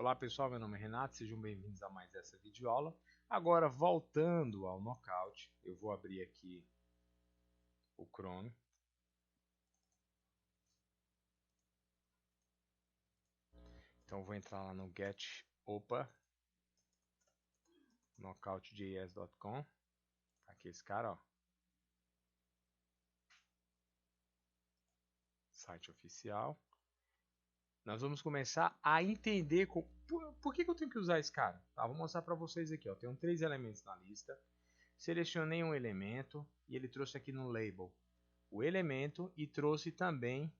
Olá pessoal, meu nome é Renato, sejam bem-vindos a mais essa videoaula. Agora, voltando ao Knockout, eu vou abrir aqui o Chrome. Então, eu vou entrar lá no Get Opa, knockoutjs.com. Aqui esse cara, ó. Site oficial. Nós vamos começar a entender por que eu tenho que usar esse cara. Tá, vou mostrar para vocês aqui, ó. Tem 3 elementos na lista. Selecionei um elemento e ele trouxe aqui no label o elemento e trouxe também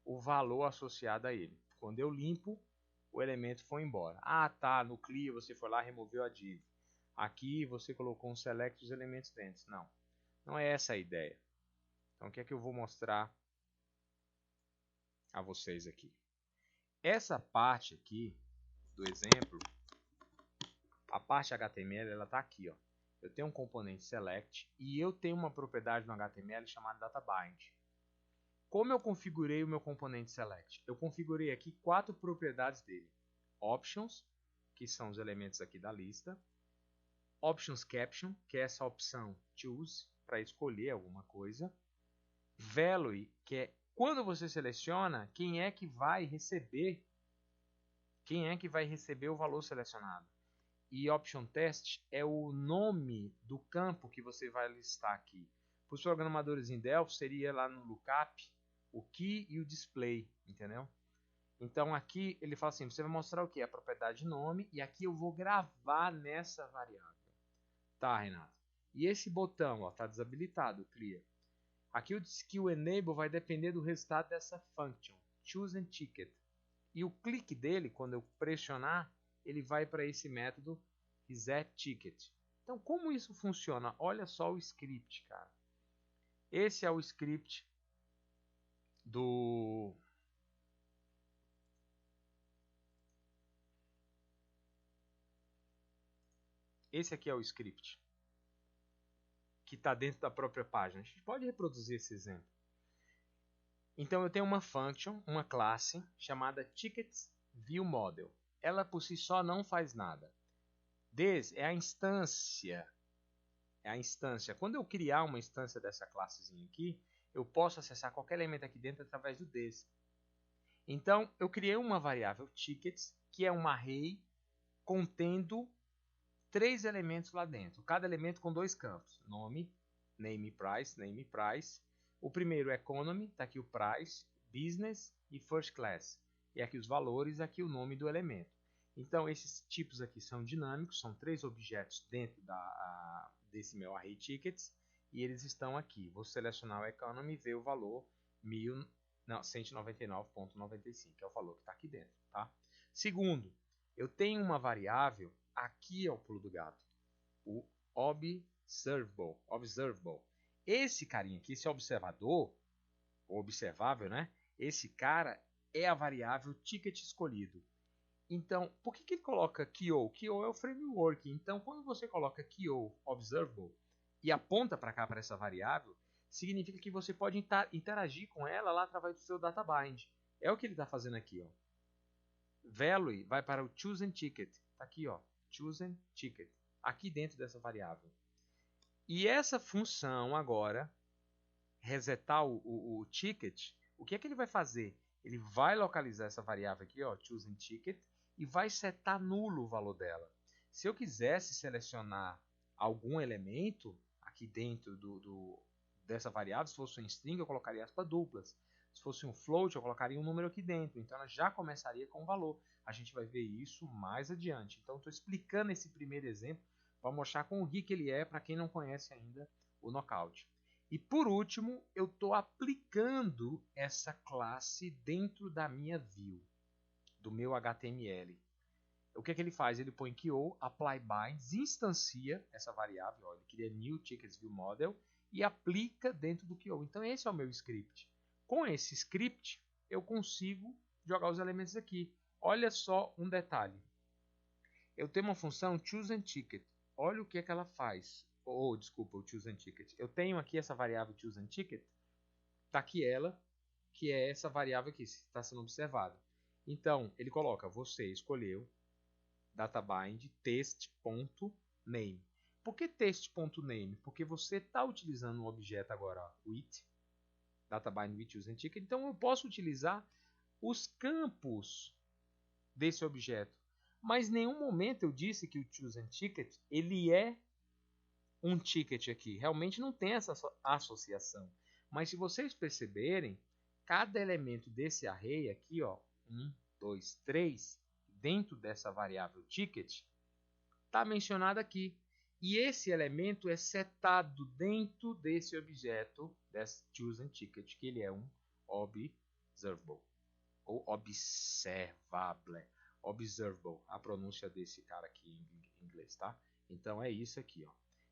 o valor associado a ele. Quando eu limpo, o elemento foi embora. Ah, tá, no clear você foi lá e removeu a div. Aqui você colocou um select dos elementos dentro. Não, não é essa a ideia. Então o que é que eu vou mostrar a vocês aqui? Essa parte aqui do exemplo, a parte HTML, ela está aqui, ó. Eu tenho um componente select e eu tenho uma propriedade no HTML chamada databind. Como eu configurei o meu componente select? Eu configurei aqui 4 propriedades dele. Options, que são os elementos aqui da lista. Options caption, que é essa opção choose, para escolher alguma coisa. Value, que é quando você seleciona, quem é que vai receber o valor selecionado. E option test é o nome do campo que você vai listar aqui. Para os programadores em Delphi, seria lá no lookup o key e o display, entendeu? Então aqui ele fala assim, você vai mostrar o que? A propriedade nome, e aqui eu vou gravar nessa variável. Tá, Renato? E esse botão está desabilitado, clear. Aqui o skill enable vai depender do resultado dessa function, chosen ticket. E o clique dele, quando eu pressionar, ele vai para esse método resetTicket. Então, como isso funciona? Olha só o script, cara. Esse é o script do... Esse aqui é o script que está dentro da própria página. A gente pode reproduzir esse exemplo. Então, eu tenho uma function, uma classe, chamada TicketsViewModel. Ela, por si só, não faz nada. This é a instância. Quando eu criar uma instância dessa classezinha aqui, eu posso acessar qualquer elemento aqui dentro através do this. Então, eu criei uma variável tickets, que é um array contendo 3 elementos lá dentro. Cada elemento com 2 campos. Nome, name price. O primeiro é economy, está aqui o price, business e first class. E aqui os valores, aqui o nome do elemento. Então, esses tipos aqui são dinâmicos, são 3 objetos dentro desse meu array tickets, e eles estão aqui. Vou selecionar o economy e ver o valor 199,95, que é o valor que está aqui dentro. Tá? Segundo, eu tenho uma variável, aqui é o pulo do gato, o observable. Esse carinha aqui, esse observador, o observável, né? Esse cara é a variável ticket escolhido. Então, por que ele coloca QO? QO é o framework. Então, quando você coloca QO observable e aponta para cá, para essa variável, significa que você pode interagir com ela lá através do seu databind. É o que ele está fazendo aqui, ó. Value vai para o chosen ticket. Tá aqui, ó, chosen ticket, aqui dentro dessa variável. E essa função agora, resetar o ticket, o que é que ele vai fazer? Ele vai localizar essa variável aqui, ó, chosen ticket, e vai setar nulo o valor dela. Se eu quisesse selecionar algum elemento aqui dentro dessa variável, se fosse um string, eu colocaria aspas duplas. Se fosse um float, eu colocaria um número aqui dentro. Então, ela já começaria com um valor. A gente vai ver isso mais adiante. Então, estou explicando esse primeiro exemplo para mostrar com o que ele é para quem não conhece ainda o Knockout. E, por último, eu estou aplicando essa classe dentro da minha view, do meu HTML. O que é que ele faz? Ele põe QO, apply binds, instancia essa variável, ó, ele cria new tickets view model e aplica dentro do QO. Então esse é o meu script. Com esse script eu consigo jogar os elementos aqui. Olha só um detalhe. Eu tenho uma função chosenTicket. Olha o que é que ela faz. Desculpa, o chosenTicket. Eu tenho aqui essa variável chosenTicket. Está aqui ela, que é essa variável aqui, que está sendo observada. Então, ele coloca, você escolheu databind test.name. Por que test.name? Porque você está utilizando um objeto agora, ó, with, databind with using ticket, então eu posso utilizar os campos desse objeto. Mas em nenhum momento eu disse que o chosen ticket ele é um ticket aqui. Realmente não tem essa associação. Mas se vocês perceberem, cada elemento desse array aqui, ó, 1, 2, 3, dentro dessa variável ticket, está mencionado aqui. E esse elemento é setado dentro desse objeto, desse chosen ticket, que ele é um observable, ou observable. Observable, a pronúncia desse cara aqui em inglês, tá? Então é isso aqui, ó.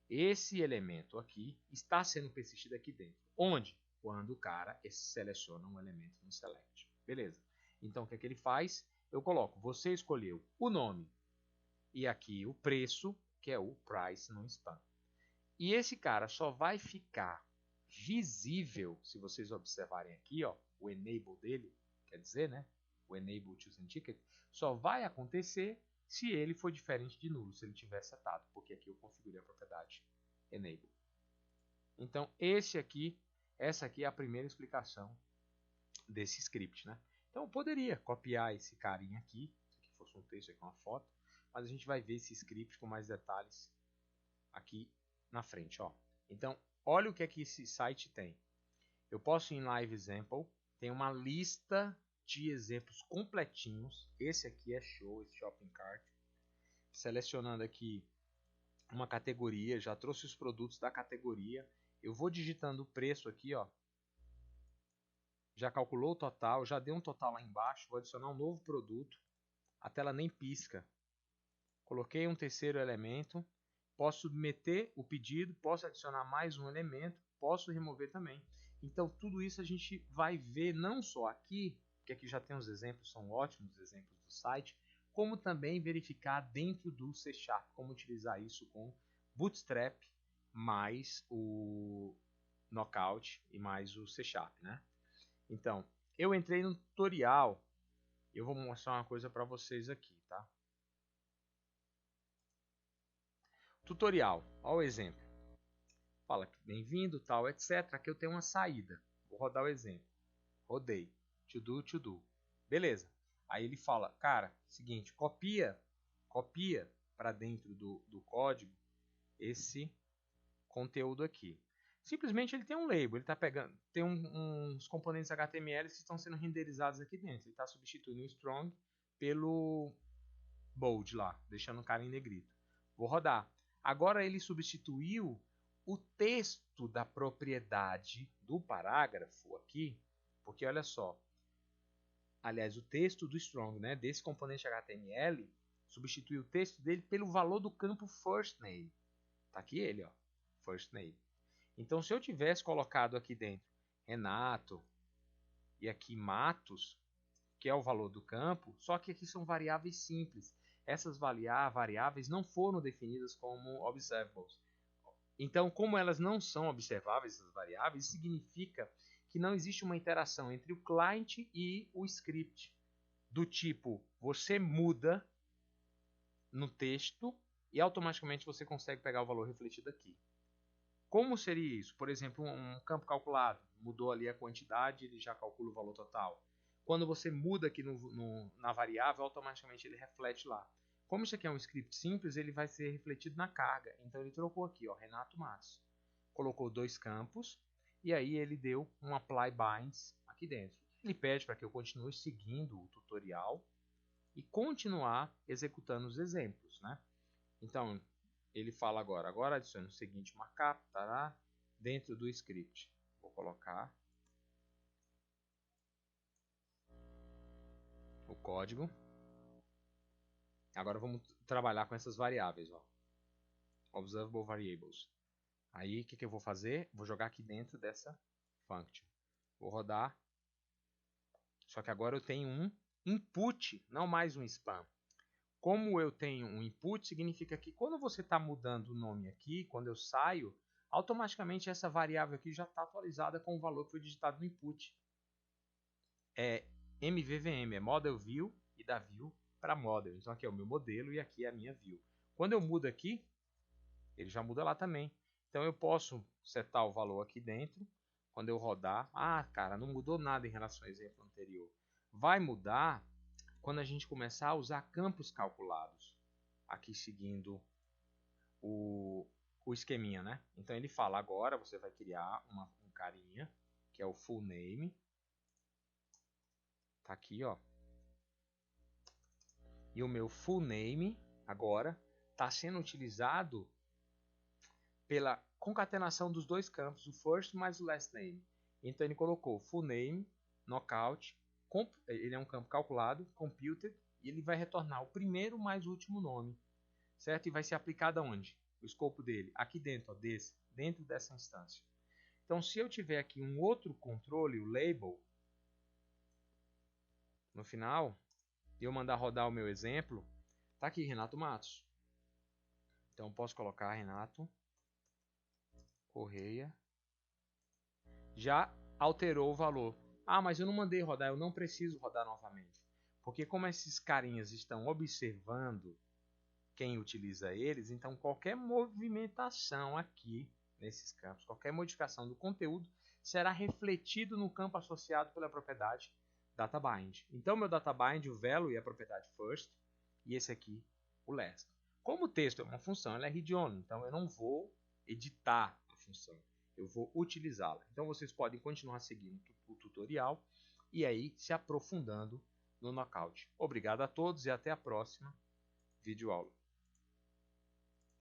Esse elemento aqui está sendo persistido aqui dentro. Onde? Quando o cara seleciona um elemento no select. Beleza. Então o que é que ele faz? Eu coloco, você escolheu o nome e aqui o preço, que é o price no spam. E esse cara só vai ficar visível, se vocês observarem aqui, ó, o enable dele, quer dizer, né? O enable choosing ticket, só vai acontecer se ele for diferente de nulo, se ele tiver setado, porque aqui eu configurei a propriedade enable. Então, essa aqui é a primeira explicação desse script, né? Então, eu poderia copiar esse carinha aqui, se aqui fosse um texto, aqui uma foto, mas a gente vai ver esse script com mais detalhes aqui na frente, ó. Então, olha o que é que esse site tem. Eu posso ir em Live Example, tem uma lista de exemplos completinhos. Esse aqui é show, esse shopping cart. Selecionando aqui uma categoria, já trouxe os produtos da categoria. Eu vou digitando o preço aqui, ó. Já calculou o total, já deu um total lá embaixo. Vou adicionar um novo produto. A tela nem pisca. Coloquei um terceiro elemento. Posso submeter o pedido, posso adicionar mais um elemento, posso remover também. Então, tudo isso a gente vai ver não só aqui, que aqui já tem os exemplos, são ótimos exemplos do site, como também verificar dentro do C#, como utilizar isso com Bootstrap, mais o Knockout e mais o C#, né? Então, eu entrei no tutorial, eu vou mostrar uma coisa para vocês aqui, tá? Tutorial, olha o exemplo. Fala que bem-vindo, tal, etc. Aqui eu tenho uma saída. Vou rodar o exemplo. Rodei. To do. Beleza. Aí ele fala, cara, seguinte, copia para dentro do código esse conteúdo aqui. Simplesmente ele tem um label, ele está pegando, tem uns componentes HTML que estão sendo renderizados aqui dentro. Ele está substituindo o strong pelo bold lá, deixando o cara em negrito. Vou rodar. Agora ele substituiu o texto da propriedade do parágrafo aqui, porque olha só, aliás, o texto do strong, né, desse componente HTML, substitui o texto dele pelo valor do campo first name. Tá aqui ele, ó, first name. Então, se eu tivesse colocado aqui dentro Renato e aqui Matos, que é o valor do campo, só que aqui são variáveis simples. Essas variáveis não foram definidas como observables. Então, como elas não são observáveis, essas variáveis, significa que não existe uma interação entre o client e o script. Do tipo, você muda no texto e automaticamente você consegue pegar o valor refletido aqui. Como seria isso? Por exemplo, um campo calculado. Mudou ali a quantidade, ele já calcula o valor total. Quando você muda aqui na variável, automaticamente ele reflete lá. Como isso aqui é um script simples, ele vai ser refletido na carga. Então ele trocou aqui, ó, Renato Matos. Colocou dois campos e aí ele deu um apply binds aqui dentro. Ele pede para que eu continue seguindo o tutorial e continuar executando os exemplos, né? Então, ele fala agora adicione o seguinte markup, tará, dentro do script. Vou colocar o código. Agora vamos trabalhar com essas variáveis, ó. Observable variables. Aí, o que eu vou fazer? Vou jogar aqui dentro dessa function. Vou rodar. Só que agora eu tenho um input, não mais um spam. Como eu tenho um input, significa que quando você está mudando o nome aqui, quando eu saio, automaticamente essa variável aqui já está atualizada com o valor que foi digitado no input. É MVVM, é Model View e da View para model. Então aqui é o meu modelo e aqui é a minha view. Quando eu mudo aqui, ele já muda lá também. Então eu posso setar o valor aqui dentro. Quando eu rodar, cara, não mudou nada em relação ao exemplo anterior. Vai mudar quando a gente começar a usar campos calculados. Aqui seguindo o esqueminha, né? Então ele fala, agora você vai criar um carinha, que é o full name. Tá aqui, ó. E o meu full name, agora, está sendo utilizado pela concatenação dos dois campos, o first mais o last name. Então ele colocou full name, knockout, ele é um campo calculado, computed, e ele vai retornar o primeiro mais o último nome, certo? E vai ser aplicado aonde? O escopo dele, aqui dentro, ó, dentro dessa instância. Então se eu tiver aqui um outro controle, o label, no final, e eu mandar rodar o meu exemplo, tá aqui Renato Matos. Então eu posso colocar Renato Correia. Já alterou o valor. Mas eu não mandei rodar, eu não preciso rodar novamente. Porque como esses carinhas estão observando quem utiliza eles, então qualquer movimentação aqui nesses campos, qualquer modificação do conteúdo será refletido no campo associado pela propriedade DataBind. Então meu DataBind, o value é a propriedade first e esse aqui o last. Como o texto é uma função, ela é read-only, então eu não vou editar a função, eu vou utilizá-la. Então vocês podem continuar seguindo o tutorial e aí se aprofundando no Knockout. Obrigado a todos e até a próxima videoaula.